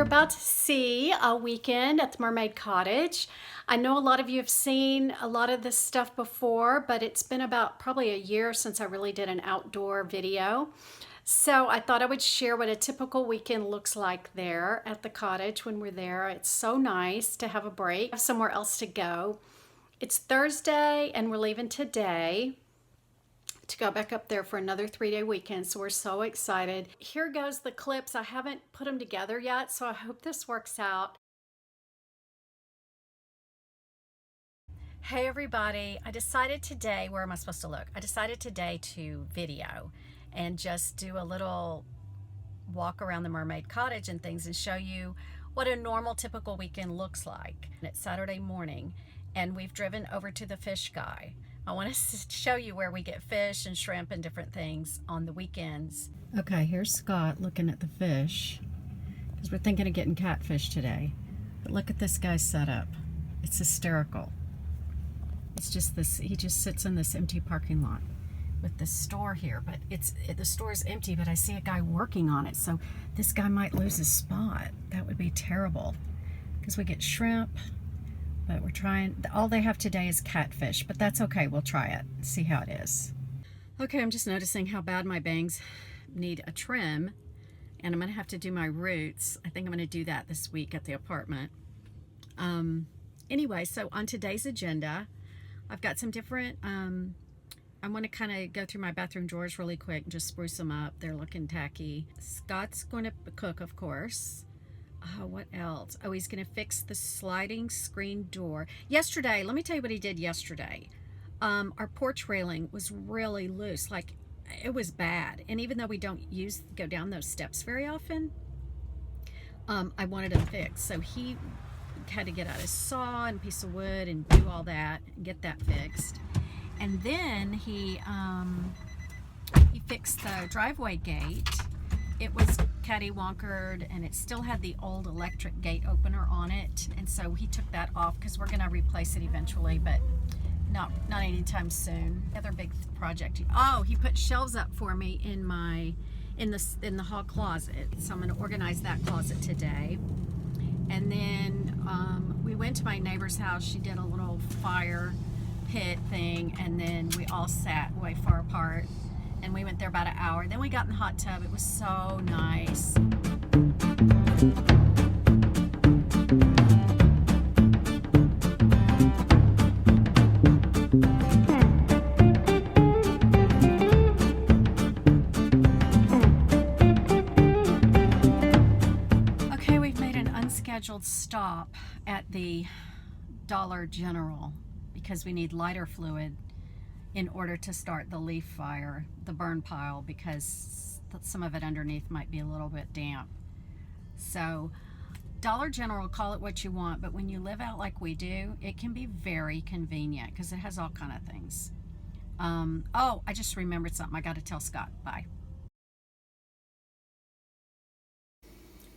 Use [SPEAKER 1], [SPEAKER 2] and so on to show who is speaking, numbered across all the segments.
[SPEAKER 1] you're about to see a weekend at the Mermaid Cottage. I know a lot of you have seen a lot of this stuff before, but it's been about probably a year since I really did an outdoor video. So I thought I would share what a typical weekend looks like there at the cottage when we're there. It's so nice to have a break, have somewhere else to go. It's Thursday and we're leaving today to go back up there for another 3-day weekend, so we're so excited. Here goes the clips. I haven't put them together yet, so I hope this works out. Hey everybody, I decided today, where am I supposed to look? I decided today to video and just do a little walk around the Mermaid Cottage and things and show you what a normal typical weekend looks like. It's Saturday morning and we've driven over to the fish guy. I want to show you where we get fish and shrimp and different things on the weekends. Okay, here's Scott looking at the fish because we're thinking of getting catfish today. But look at this guy's setup. It's hysterical. It's just this, he just sits in this empty parking lot with this store here, but the store is empty, but I see a guy working on it, so this guy might lose his spot. That would be terrible because we get shrimp. But we're trying, all they have today is catfish, but that's okay, we'll try it, see how it is. Okay, I'm just noticing how bad my bangs need a trim, and I'm gonna have to do my roots. I think I'm gonna do that this week at the apartment. Anyway, so on today's agenda, I've got some different, I wanna kinda go through my bathroom drawers really quick and just spruce them up. They're looking tacky. Scott's gonna cook, of course. What else? Oh, he's going to fix the sliding screen door. Yesterday, let me tell you what he did yesterday. Our porch railing was really loose. Like, it was bad. And even though we don't go down those steps very often, I wanted it fixed. So he had to get out his saw and piece of wood and do all that and get that fixed. And then he fixed the driveway gate. It was catty-wonkered and it still had the old electric gate opener on it, and so he took that off because we're going to replace it eventually, but not anytime soon. The other big project, oh, he put shelves up for me in the hall closet, so I'm going to organize that closet today. And then we went to my neighbor's house. She did a little fire pit thing, and then we all sat way far apart. And we went there about an hour. Then we got in the hot tub. It was so nice. Okay, we've made an unscheduled stop at the Dollar General because we need lighter fluid in order to start the leaf fire, the burn pile, because some of it underneath might be a little bit damp. So Dollar General, call it what you want, but when you live out like we do, it can be very convenient because it has all kind of things. Oh, I just remembered something. I got to tell Scott. Bye.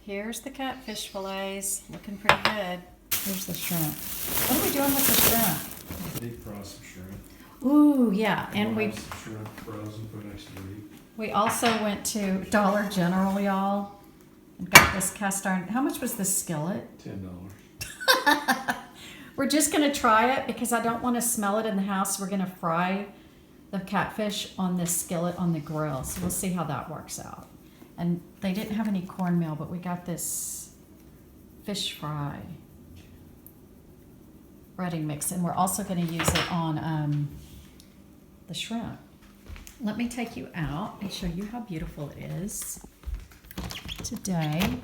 [SPEAKER 1] Here's the catfish fillets, looking pretty good. Here's the shrimp. What are we doing with the shrimp?
[SPEAKER 2] Deep fry some shrimp.
[SPEAKER 1] Ooh, yeah, and
[SPEAKER 2] We'll have some shrimp frozen for next week.
[SPEAKER 1] we also went to Dollar General, y'all, and got this cast iron. How much was this skillet?
[SPEAKER 2] $10.
[SPEAKER 1] We're just gonna try it because I don't want to smell it in the house. We're gonna fry the catfish on this skillet on the grill, so we'll see how that works out. And they didn't have any cornmeal, but we got this fish fry breading mix, and we're also going to use it on the shrimp. Let me take you out and show you how beautiful it is today.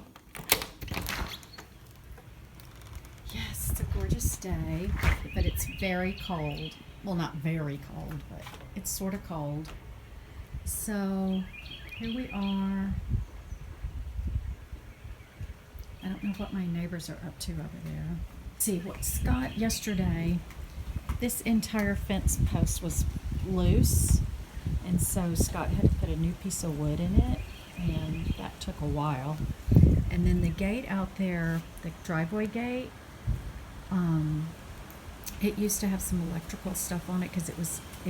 [SPEAKER 1] Yes, it's a gorgeous day, but it's very cold. Well, not very cold, but it's sort of cold. So here we are. I don't know what my neighbors are up to over there. See what Scott yesterday, this entire fence post was loose, and so Scott had to put a new piece of wood in it, and that took a while. And then the gate out there, the driveway gate, it used to have some electrical stuff on it because it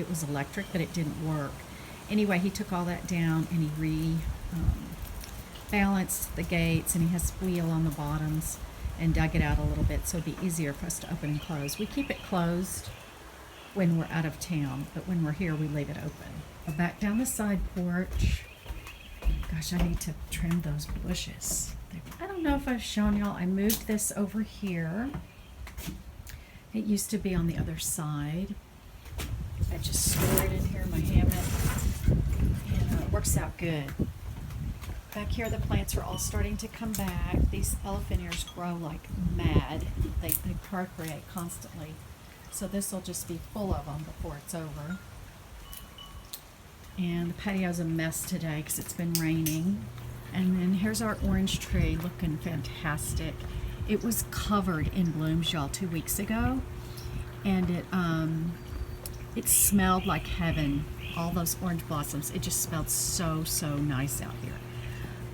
[SPEAKER 1] was electric, but it didn't work. Anyway, he took all that down and he balanced the gates, and he has wheel on the bottoms and dug it out a little bit so it'd be easier for us to open and close. We keep it closed when we're out of town, but when we're here, we leave it open. Go back down the side porch. Gosh, I need to trim those bushes. I don't know if I've shown y'all, I moved this over here. It used to be on the other side. I just store it in here in my hammock, and it works out good. Back here, the plants are all starting to come back. These elephant ears grow like mad. They procreate constantly. So this will just be full of them before it's over. And the patio's a mess today because it's been raining. And then here's our orange tree looking fantastic. It was covered in blooms, y'all, 2 weeks ago. And it smelled like heaven. All those orange blossoms. It just smelled so, so nice out here.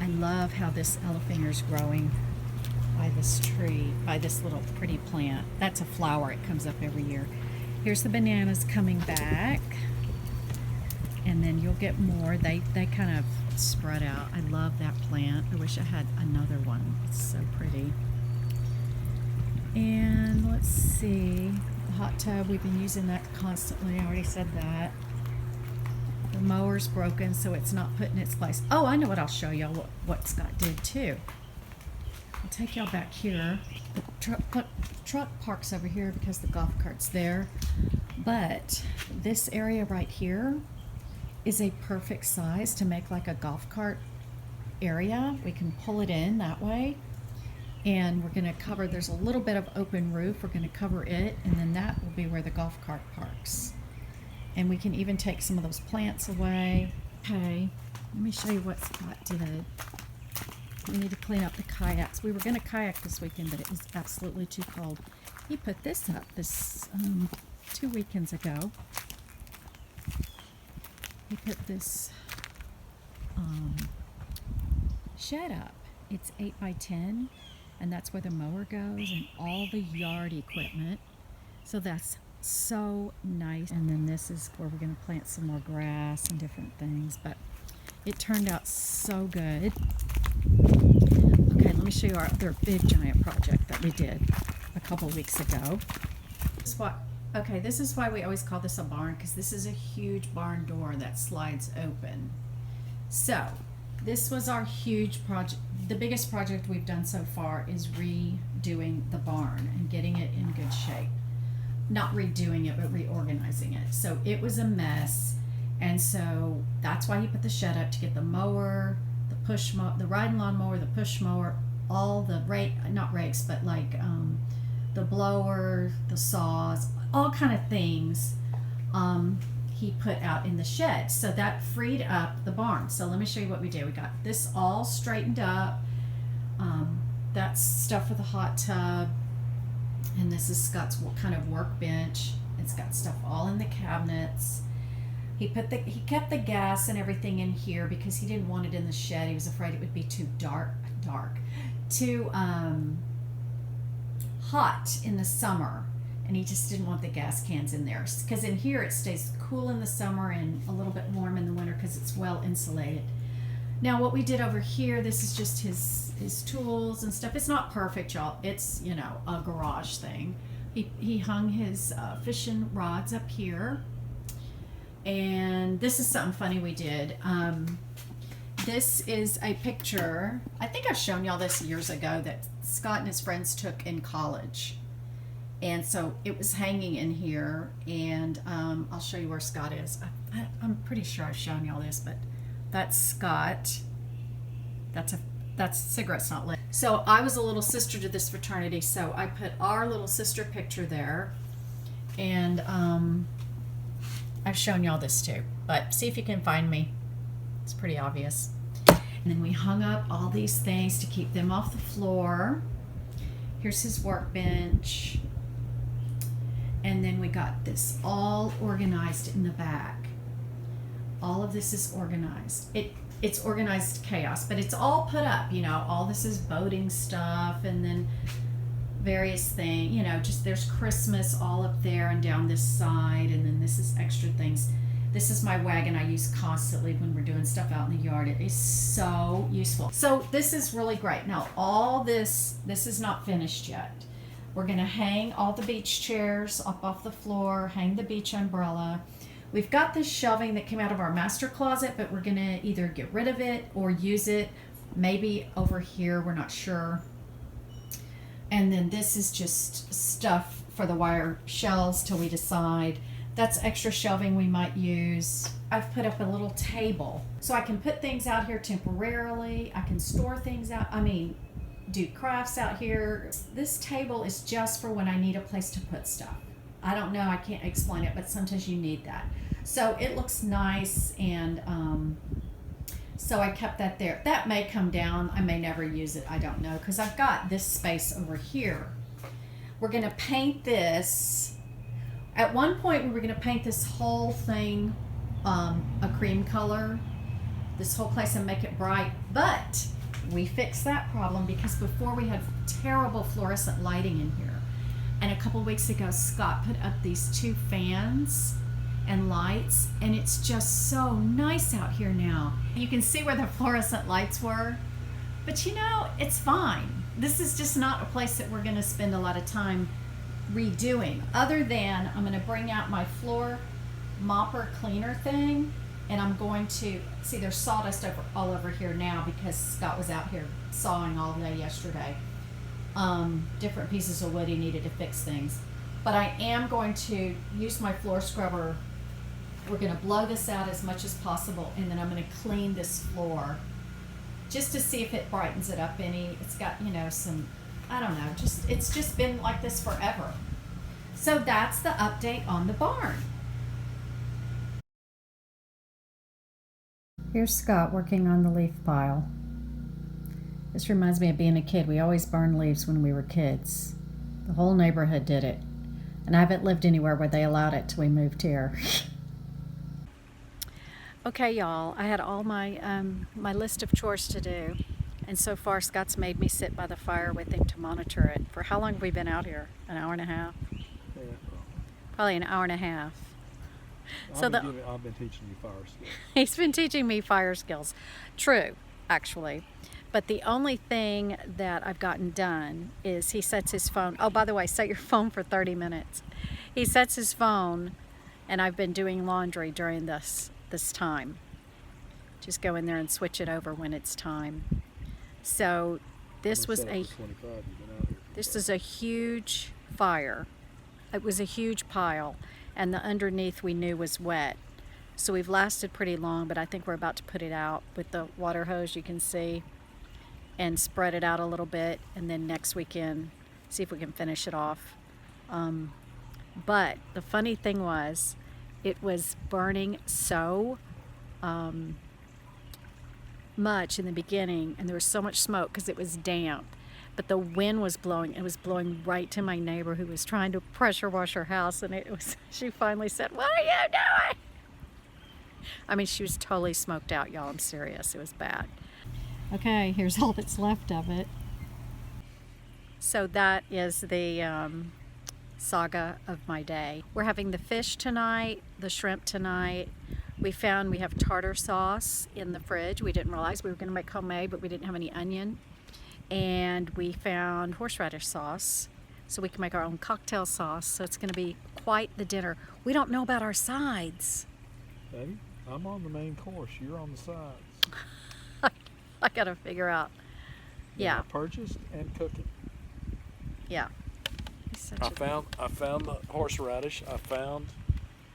[SPEAKER 1] I love how this elephant ear is growing by this tree, by this little pretty plant. That's a flower. It comes up every year. Here's the bananas coming back. And then you'll get more. They kind of spread out. I love that plant. I wish I had another one. It's so pretty. And let's see. The hot tub, we've been using that constantly. I already said that. The mower's broken, so it's not put in its place. Oh, I know what I'll show y'all what Scott did too. I'll take y'all back here. The truck parks over here because the golf cart's there. But this area right here is a perfect size to make like a golf cart area. We can pull it in that way. And we're going to cover, there's a little bit of open roof. We're going to cover it, and then that will be where the golf cart parks. And we can even take some of those plants away. Okay, let me show you what Scott did. We need to clean up the kayaks. We were going to kayak this weekend, but it was absolutely too cold. He put this up this 2 weekends ago. He put this shed up. It's 8 by 10, and that's where the mower goes and all the yard equipment. So that's so nice. And then this is where we're going to plant some more grass and different things, but it turned out so good. Okay, let me show you our other big giant project that we did a couple weeks ago. This is why we always call this a barn, because this is a huge barn door that slides open. So this was our huge project. The biggest project we've done so far is redoing the barn and getting it in good shape. Not redoing it, but reorganizing it. So it was a mess, and so that's why he put the shed up, to get the mower, the riding lawnmower, the push mower, all the not rakes, but like the blower, the saws, all kind of things he put out in the shed. So that freed up the barn. So let me show you what we did. We got this all straightened up. That's stuff for the hot tub. And this is Scott's kind of workbench. It's got stuff all in the cabinets. He kept the gas and everything in here because he didn't want it in the shed. He was afraid it would be too too hot in the summer, and he just didn't want the gas cans in there, because in here it stays cool in the summer and a little bit warm in the winter because it's well insulated. Now what we did over here, this is just his tools and stuff. It's not perfect, y'all. It's, you know, a garage thing. He hung his fishing rods up here. And this is something funny we did. This is a picture, I think I've shown y'all this years ago, that Scott and his friends took in college. And so it was hanging in here, and I'll show you where Scott is. I'm pretty sure I've shown y'all this, but that's Scott. That's cigarettes not lit. So I was a little sister to this fraternity, so I put our little sister picture there, and I've shown y'all this too, but see if you can find me. It's pretty obvious. And then we hung up all these things to keep them off the floor. Here's his workbench. And then we got this all organized in the back. All of this is organized. It's organized chaos, but it's all put up, you know. All this is boating stuff, and then various things, you know, just there's Christmas all up there and down this side, and then this is extra things. This is my wagon I use constantly when we're doing stuff out in the yard. It is so useful. So this is really great. Now all this is not finished yet. We're gonna hang all the beach chairs up off the floor, hang the beach umbrella. We've got this shelving that came out of our master closet, but we're gonna either get rid of it or use it maybe over here, we're not sure. And then this is just stuff for the wire shelves till we decide. That's extra shelving we might use. I've put up a little table so I can put things out here temporarily. I can store things out, do crafts out here. This table is just for when I need a place to put stuff. I don't know, I can't explain it, but sometimes you need that. So it looks nice, and so I kept that there. That may come down, I may never use it, I don't know, because I've got this space over here. We're gonna paint this. At one point we were gonna paint this whole thing a cream color, this whole place, and make it bright, but we fixed that problem because before we had terrible fluorescent lighting in here. And a couple weeks ago, Scott put up these 2 fans and lights, and it's just so nice out here now. You can see where the fluorescent lights were, but it's fine. This is just not a place that we're gonna spend a lot of time redoing, other than I'm gonna bring out my floor mopper cleaner thing, and I'm going to, see there's sawdust all over here now because Scott was out here sawing all day yesterday. Different pieces of wood, he needed to fix things. But I am going to use my floor scrubber. We're gonna blow this out as much as possible, and then I'm gonna clean this floor just to see if it brightens it up any. It's got, some, I don't know, it's just been like this forever. So that's the update on the barn. Here's Scott working on the leaf pile. This reminds me of being a kid. We always burned leaves when we were kids. The whole neighborhood did it. And I haven't lived anywhere where they allowed it till we moved here. Okay, y'all, I had all my my list of chores to do. And so far, Scott's made me sit by the fire with him to monitor it. For how long have we been out here? An hour and a half?
[SPEAKER 2] Yeah,
[SPEAKER 1] Probably an hour and a half.
[SPEAKER 2] I've been teaching you fire skills.
[SPEAKER 1] He's been teaching me fire skills. True, actually. But the only thing that I've gotten done is he sets his phone. Oh, by the way, set your phone for 30 minutes. He sets his phone, and I've been doing laundry during this time. Just go in there and switch it over when it's time. So this is a huge fire. It was a huge pile, and the underneath we knew was wet. So we've lasted pretty long, but I think we're about to put it out with the water hose, you can see, and spread it out a little bit, and then next weekend see if we can finish it off. But the funny thing was, it was burning so much in the beginning, and there was so much smoke because it was damp, but the wind was blowing. It was blowing right to my neighbor who was trying to pressure wash her house, and she finally said, "What are you doing?" She was totally smoked out, y'all. I'm serious. It was bad. Okay, here's all that's left of it. So that is the saga of my day. We're having the fish tonight, the shrimp tonight. We have tartar sauce in the fridge. We didn't realize we were going to make homemade, but we didn't have any onion. And we found horseradish sauce, so we can make our own cocktail sauce. So it's going to be quite the dinner. We don't know about our sides.
[SPEAKER 2] Baby, I'm on the main course. You're on the sides.
[SPEAKER 1] I got to figure out. Yeah.
[SPEAKER 2] Purchased and cooking.
[SPEAKER 1] Yeah.
[SPEAKER 2] I found the horseradish.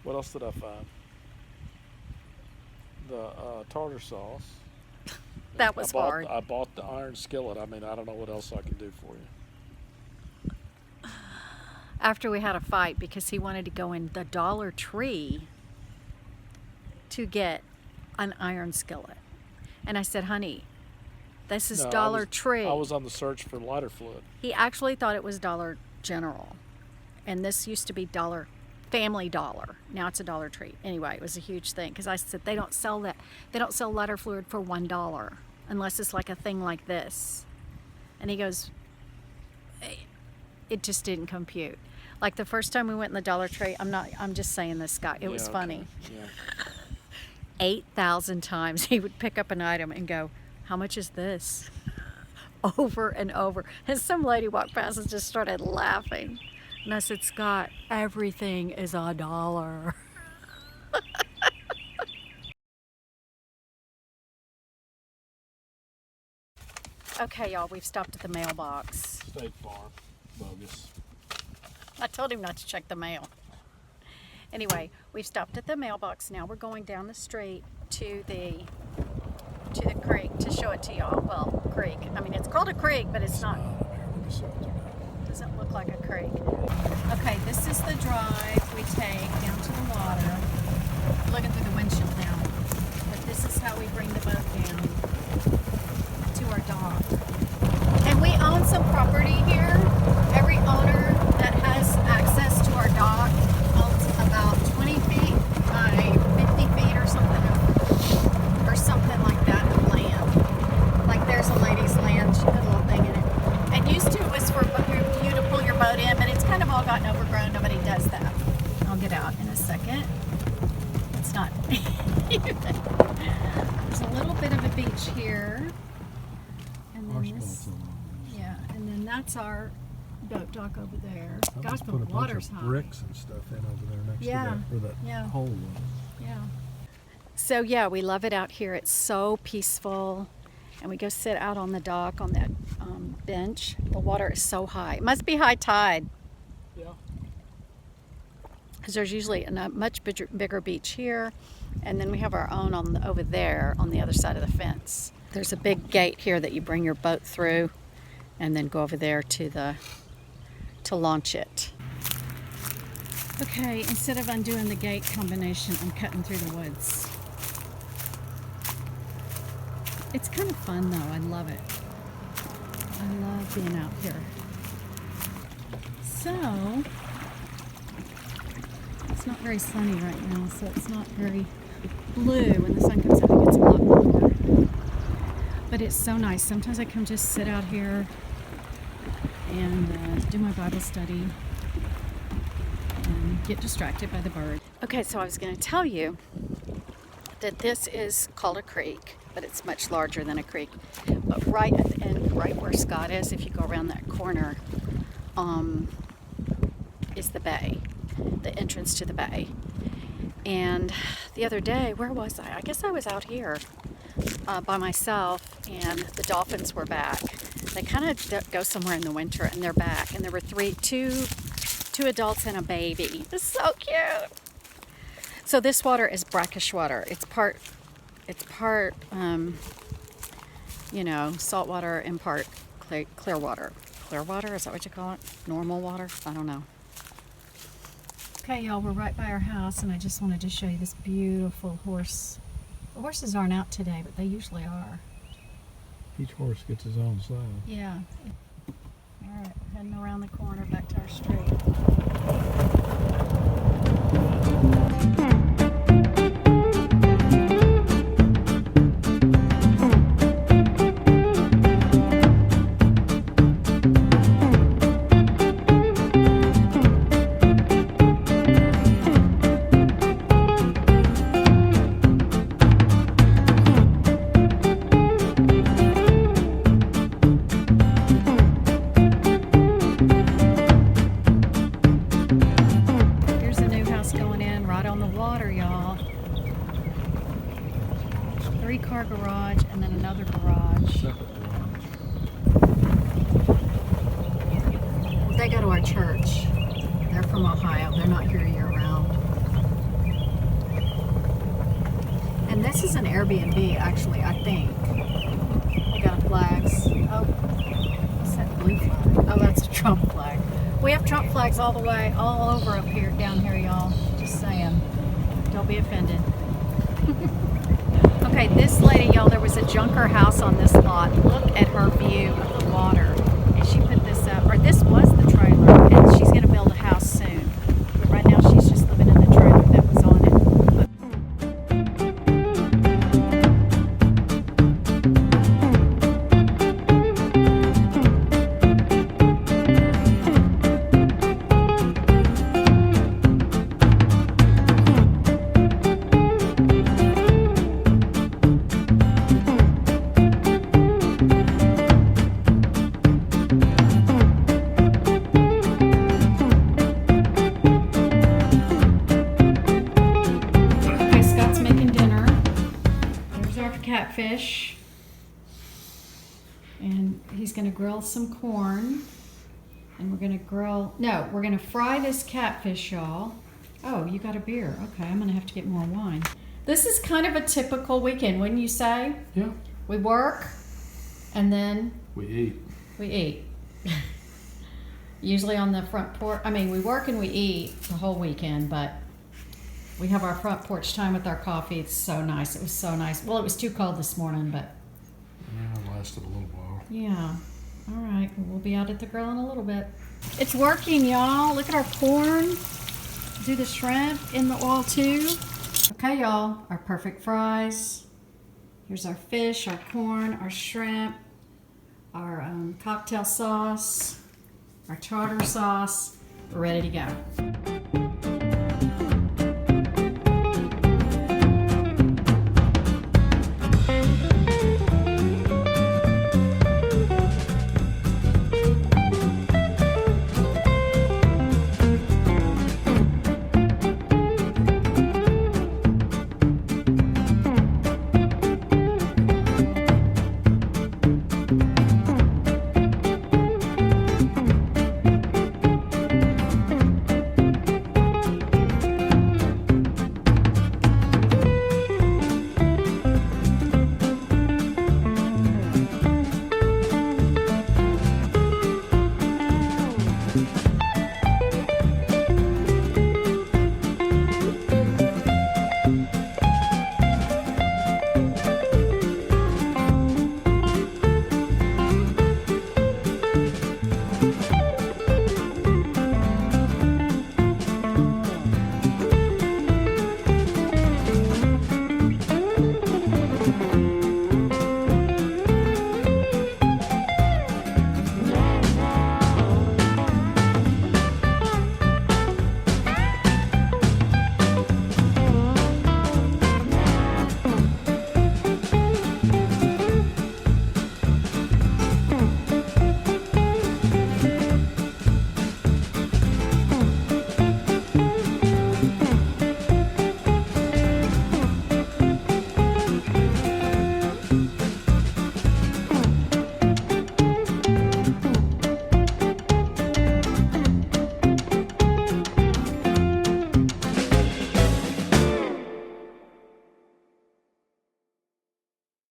[SPEAKER 2] What else did I find? The tartar sauce.
[SPEAKER 1] That was hard.
[SPEAKER 2] I bought the iron skillet. I don't know what else I can do for you.
[SPEAKER 1] After we had a fight because he wanted to go in the Dollar Tree to get an iron skillet. And I said, honey, this is Dollar Tree.
[SPEAKER 2] I was on the search for lighter fluid.
[SPEAKER 1] He actually thought it was Dollar General. And this used to be Family Dollar. Now it's a Dollar Tree. Anyway, it was a huge thing because I said they don't sell that. They don't sell lighter fluid for $1 unless it's like a thing like this. And he goes, it just didn't compute. Like the first time we went in the Dollar Tree, I'm just saying this, Scott. It was
[SPEAKER 2] okay.
[SPEAKER 1] funny.
[SPEAKER 2] Yeah.
[SPEAKER 1] 8,000 times he would pick up an item and go, "How much is this?" Over and over. And some lady walked past and just started laughing. And I said, "Scott, everything is $1." Okay, y'all, we've stopped at the mailbox.
[SPEAKER 2] State Farm. Bogus.
[SPEAKER 1] I told him not to check the mail. Anyway, we've stopped at the mailbox. Now we're going down the street to the creek to show it to y'all. Well, creek. I mean, it's called a creek, but it's not. Doesn't look like a creek. Okay, this is the drive we take down to the water. Looking through the windshield now. But this is how we bring the boat down to our dock. And we own some property here. Every owner that has access to our dock owns about 20 feet by 50 feet or something like that of land. Like there's a lady's land, she put a little thing in it. And used to it was for you to pull your boat in, but it's kind of all gotten overgrown. Nobody does that. I'll get out in a second. It's not even. There's a little bit of a beach here. And then this, yeah, and then that's our boat dock over there. Gosh, but the water's high.
[SPEAKER 3] Bricks and stuff in over there next
[SPEAKER 1] Yeah.
[SPEAKER 3] to that, where that hole was.
[SPEAKER 1] Yeah. So yeah, we love it out here. It's so peaceful. And we go sit out on the dock on that bench. The water is so high. It must be high tide.
[SPEAKER 2] Yeah.
[SPEAKER 1] Because there's usually a much bigger beach here. And then we have our own over there on the other side of the fence. There's a big gate here that you bring your boat through and then go over there to launch it. Okay, instead of undoing the gate combination, I'm cutting through the woods. It's kind of fun though. I love it. I love being out here. So, it's not very sunny right now, so it's not very blue. When the sun comes out, it gets a lot more. But it's so nice. Sometimes I come just sit out here and do my Bible study and get distracted by the bird. Okay, so I was going to tell you that this is called a creek, but it's much larger than a creek. But right at the end, right where Scott is, if you go around that corner, is the bay, the entrance to the bay. And the other day, where was I? I guess I was out here by myself, and the dolphins were back. They kind of go somewhere in the winter, and they're back. And there were two adults and a baby. It's so cute. So this water is brackish water. It's part salt water and part clear water. Clear water, is that what you call it? Normal water? I don't know. Okay, y'all, we're right by our house, and I just wanted to show you this beautiful horse. The horses aren't out today, but they usually are.
[SPEAKER 3] Each horse gets his own slide.
[SPEAKER 1] Yeah. All right, we're heading around the corner back to our street. Three-car garage and then another garage.
[SPEAKER 3] Separate garage.
[SPEAKER 1] They go to our church. They're from Ohio. They're not here year-round. And this is an Airbnb, actually, I think. They got flags. Oh, what's that blue flag? Oh, that's a Trump flag. We have Trump flags all the way, all over up here, down here, y'all. Just saying. Don't be offended. Okay, this lady, y'all, there was a junker house on this lot. Look at her view of the water. And she put this up, or this was the trailer, and she's going to build a house soon. But right now she's just living in the trailer that was on it. he's going to grill some corn. And we're going to we're going to fry this catfish, y'all. Oh, you got a beer. Okay, I'm going to have to get more wine. This is kind of a typical weekend, wouldn't you say?
[SPEAKER 3] Yeah.
[SPEAKER 1] We work, and then
[SPEAKER 3] We eat.
[SPEAKER 1] we eat. Usually on the front porch. I mean, we work and we eat the whole weekend, but we have our front porch time with our coffee. It's so nice. It was so nice. Well, it was too cold this morning, but
[SPEAKER 3] Yeah, it lasted a little while.
[SPEAKER 1] yeah. All right, we'll be out at the grill in a little bit. It's working, y'all. Look at our corn. Do the shrimp in the oil too. Okay, y'all, our perfect fries. Here's our fish, our corn, our shrimp, our cocktail sauce, our tartar sauce. We're ready to go.